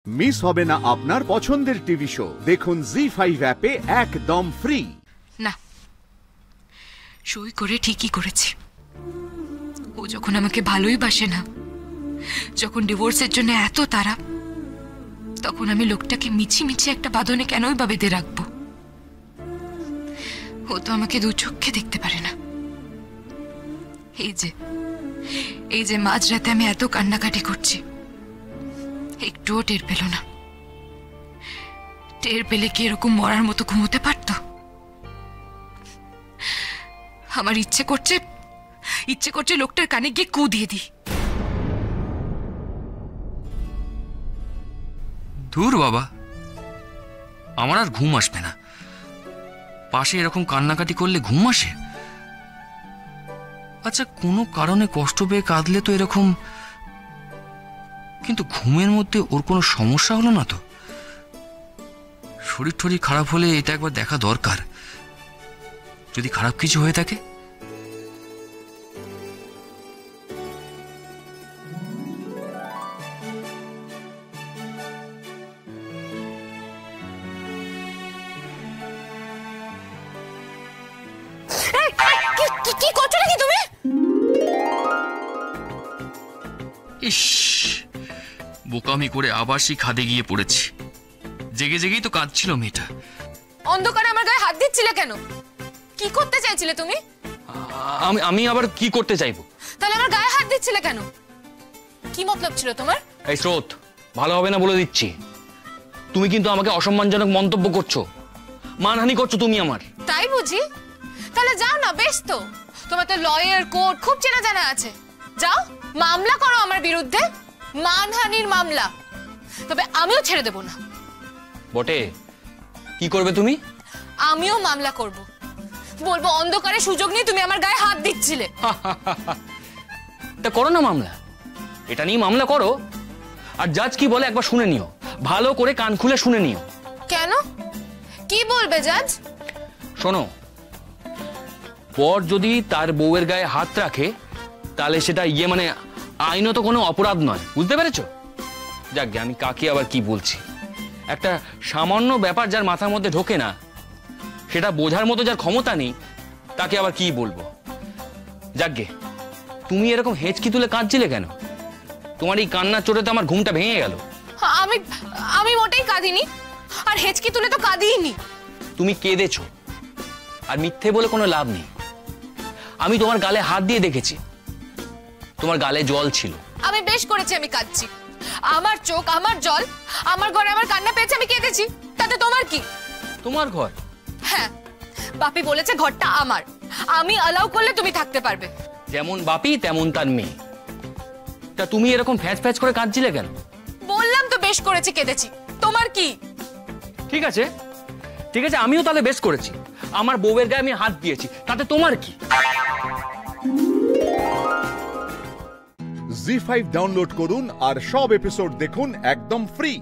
Miss হবে না আপনার পছন্দের টিভি শো। দেখুন জি5 অ্যাপে একদম ফ্রি। না, সই করে ঠিকই করেছি। ও যখন আমাকে ভালোই বাসে না, যখন ডিভোর্সের জন্য এত তাড়া, তখন আমি লোকটাকে মিছি একটা বাঁধনে কেনই বা বেঁধে রাখবো? ও তো আমাকে দু চোখে দেখতে পারে না। এই যে মাঝরাতে আমি এত কান্নাকাটি করছি, একটুও টের পেল না। টের পেলে কি এরকম মরার মতো ঘুমোতে পারতো? আমার ইচ্ছে করছে লোকটার কানে গিয়ে কু দিয়ে দিই। ধুর বাবা, আমার আর ঘুম আসবে না। পাশে এরকম কান্নাকাটি করলে ঘুম আসে? আচ্ছা, কোনো কারণে কষ্ট পেয়ে কাঁদলে তো এরকম, কিন্তু ঘুমের মধ্যে ওর কোনো সমস্যা হলো না তো? শরীর টরীর খারাপ হলে এটা একবার দেখা দরকার, যদি খারাপ কিছু হয়ে থাকে। কি করছো নাকি তুমি? ইস, বোকামি করে আবার সেই খাদে গিয়ে পড়েছি। জেগে জেগেই তো কাঁদছিল মেয়েটা। অন্ধকারে আমার গায়ে হাত দিচ্ছিলে কেন? কি করতে চাইছিলে তুমি? আমি আবার কি করতে চাইবো? তাহলে আমার গায়ে হাত দিচ্ছিলে কেন? কি মতলব ছিল তোমার? এই স্রোত, ভালো হবে না বলে দিচ্ছি। তুমি কিন্তু আমাকে অসম্মানজনক মন্তব্য করছো, মানহানি করছো তুমি আমার। তাই বুঝি? তাহলে যাও না, বেশ তো। তোমার তো লয়ার, কোর্ট খুব চেনা জানা আছে। যাও, মামলা করো আমার বিরুদ্ধে, মানহানির মামলা। তবে আমিও ছেড়ে দেব না। বটে, কি করবে তুমি? আমিও মামলা করব। বলবো অন্ধকারে সুযোগ নিয়ে তুমি আমার গায়ে হাত দিচ্ছিলে। এটা করো না মামলা, এটা নিয়ে মামলা করো। আর জাজ কি বলে একবার শুনে নিও, ভালো করে কান খুলে শুনে নিও। কেন? কি বলবে জাজ? শোনো, পর যদি তার বউয়ের গায়ে হাত রাখে, তাহলে সেটা মানে আইনত কোনো অপরাধ নয়, বুঝতে পেরেছো? যাক, আমি কাকে আবার কি বলছি। একটা সামান্য ব্যাপার যার মাথার মধ্যে ঢোকে না, সেটা বোঝার মতো যার ক্ষমতা নেই, তাকে আবার কি বলবো। যাকগে, তুমি এরকম হেঁচকি তুলে কাঁদছিলে কেন? তোমার এই কান্নার চোটে তো আমার ঘুমটা ভেঙে গেল। আমি মোটেই কাঁদিনি, আর হেঁচকি তুলে তো কাঁদিনি। তুমি কেঁদেছো, আর মিথ্যে বলে কোনো লাভ নেই। আমি তোমার গালে হাত দিয়ে দেখেছি, তোমার গালে জল ছিল। আমি বেশ করেছি, আমি কাঁদছি। আমার চোখ, আমার জল, আমার ঘরে আমার কান্না পেয়েছে, আমি কেঁদেছি। তাতে তোমার কি? তোমার ঘর? হ্যাঁ, বাপি বলেছে ঘরটা আমার, আমি অ্যালাউ করলে তুমি থাকতে পারবে। যেমন বাপি তেমন তার মেয়ে। তা তুমি এরকম ফ্যাচ ফ্যাচ করে কাঁদছিলে কেন? বললাম তো বেশ করেছি, কেঁদেছি। তোমার কি? ঠিক আছে, আমিও তাহলে বেশ করেছি। আমার বউয়ের গায়ে আমি হাত দিয়েছি, তাতে তোমার কি? জি5 ডাউনলোড করুন আর সব এপিসোড দেখুন একদম ফ্রি।